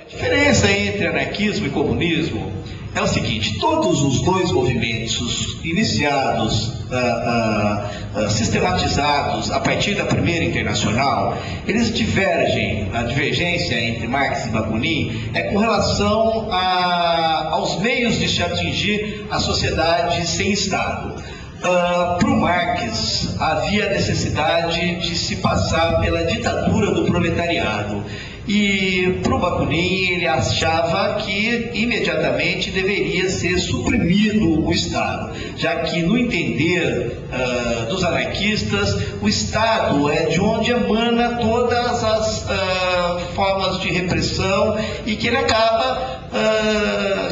A diferença entre anarquismo e comunismo é o seguinte: todos os dois movimentos iniciados, sistematizados a partir da Primeira Internacional, eles divergem. A divergência entre Marx e Bakunin é com relação aos meios de se atingir a sociedade sem Estado. Para o Marx, havia necessidade de se passar pela ditadura do proletariado. E para o Bakunin, ele achava que imediatamente deveria ser suprimido o Estado, já que, no entender dos anarquistas, o Estado é de onde emana todas as formas de repressão e que ele acaba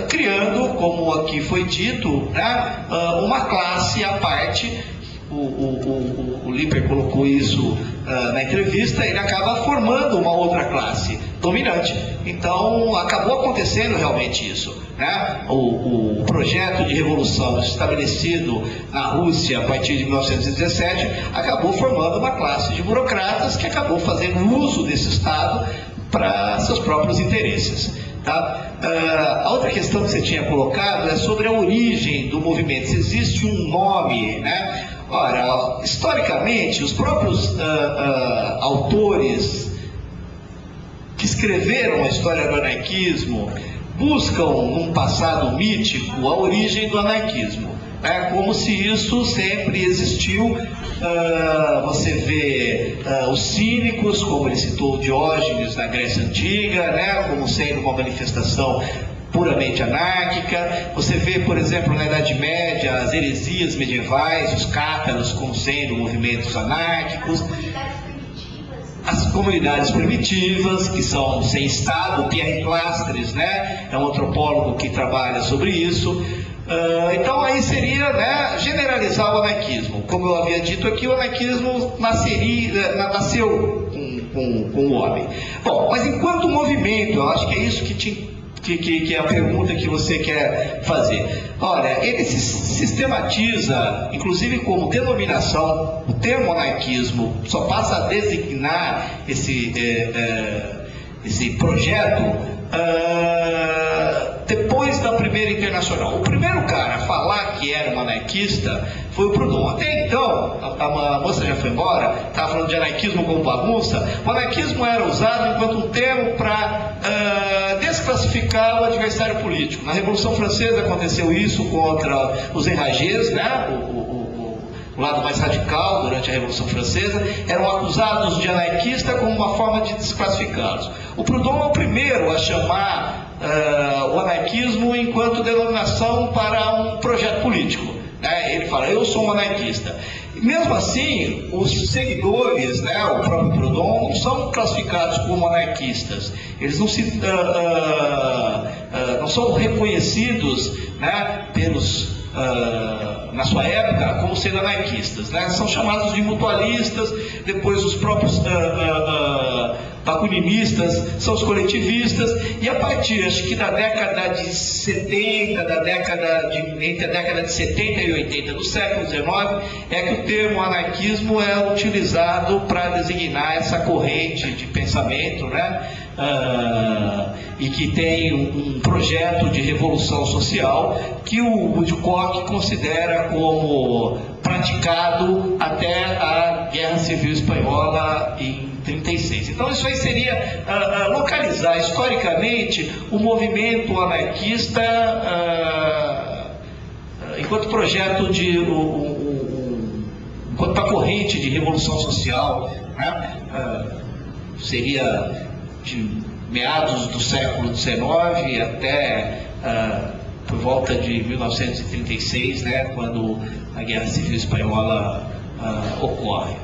criando, como aqui foi dito, né, uma classe à parte. O Lippert colocou isso na entrevista. Ele acaba formando uma outra classe dominante. Então acabou acontecendo realmente isso, né? O projeto de revolução estabelecido na Rússia a partir de 1917 acabou formando uma classe de burocratas que acabou fazendo uso desse Estado para seus próprios interesses. Tá? A outra questão que você tinha colocado é sobre a origem do movimento. Se existe um nome, né? Ora, historicamente, os próprios autores que escreveram a história do anarquismo buscam, num passado mítico, a origem do anarquismo. É como se isso sempre existiu. Você vê os cínicos, como ele citou Diógenes na Grécia Antiga, né, como sendo uma manifestação puramente anárquica. Você vê, por exemplo, na Idade Média, as heresias medievais, os cátaros, como sendo movimentos anárquicos. As comunidades primitivas, que são sem Estado. Pierre Clastres, né, é um antropólogo que trabalha sobre isso. Então aí seria, né, generalizar o anarquismo. Como eu havia dito aqui, o anarquismo nasceu com o homem. Bom, mas enquanto movimento, eu acho que é isso que é a pergunta que você quer fazer. Olha, ele se sistematiza, inclusive como denominação. O termo anarquismo só passa a designar esse projeto depois da Primeira Internacional. O primeiro cara a falar que era um anarquista foi o Proudhon. Até então, a moça já foi embora, estava falando de anarquismo como bagunça. O anarquismo era usado enquanto um termo para desclassificar o adversário político. Na Revolução Francesa aconteceu isso contra os enragés, né? O lado mais radical durante a Revolução Francesa, eram acusados de anarquista como uma forma de desclassificá-los. O Proudhon é o primeiro a chamar o anarquismo enquanto denominação para um projeto político, né? Ele fala: eu sou um anarquista. E mesmo assim, os seguidores, né, o próprio Proudhon, não são classificados como anarquistas. Eles não são reconhecidos, né, na sua época, como sendo anarquistas, né? São chamados de mutualistas. Depois os próprios bakuninistas são os coletivistas. E a partir, acho que da década de 70, entre a década de 70 e 80 do século XIX, é que o termo anarquismo é utilizado para designar essa corrente de pensamento, né? E que tem um projeto de revolução social que o Woodcock considera como praticado até a Guerra Civil Espanhola em 36. Então isso aí seria localizar historicamente o movimento anarquista enquanto projeto enquanto uma corrente de revolução social, né? Seria de meados do século XIX até por volta de 1936, né, quando a Guerra Civil Espanhola ocorre.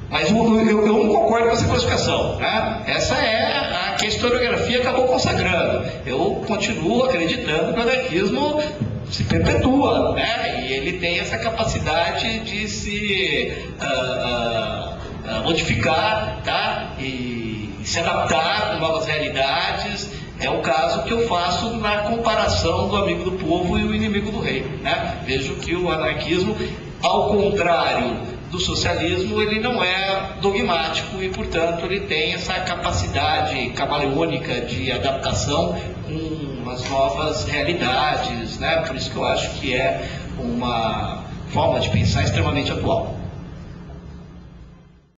Mas eu não concordo com essa classificação, né? Essa é a que a historiografia acabou consagrando. Eu continuo acreditando que o anarquismo se perpetua, né? E ele tem essa capacidade de se modificar, tá? E se adaptar com novas realidades. É o caso que eu faço na comparação do amigo do povo e o inimigo do rei, né? Vejo que o anarquismo, ao contrário do socialismo, ele não é dogmático e, portanto, ele tem essa capacidade camaleônica de adaptação com as novas realidades, né? Por isso que eu acho que é uma forma de pensar extremamente atual.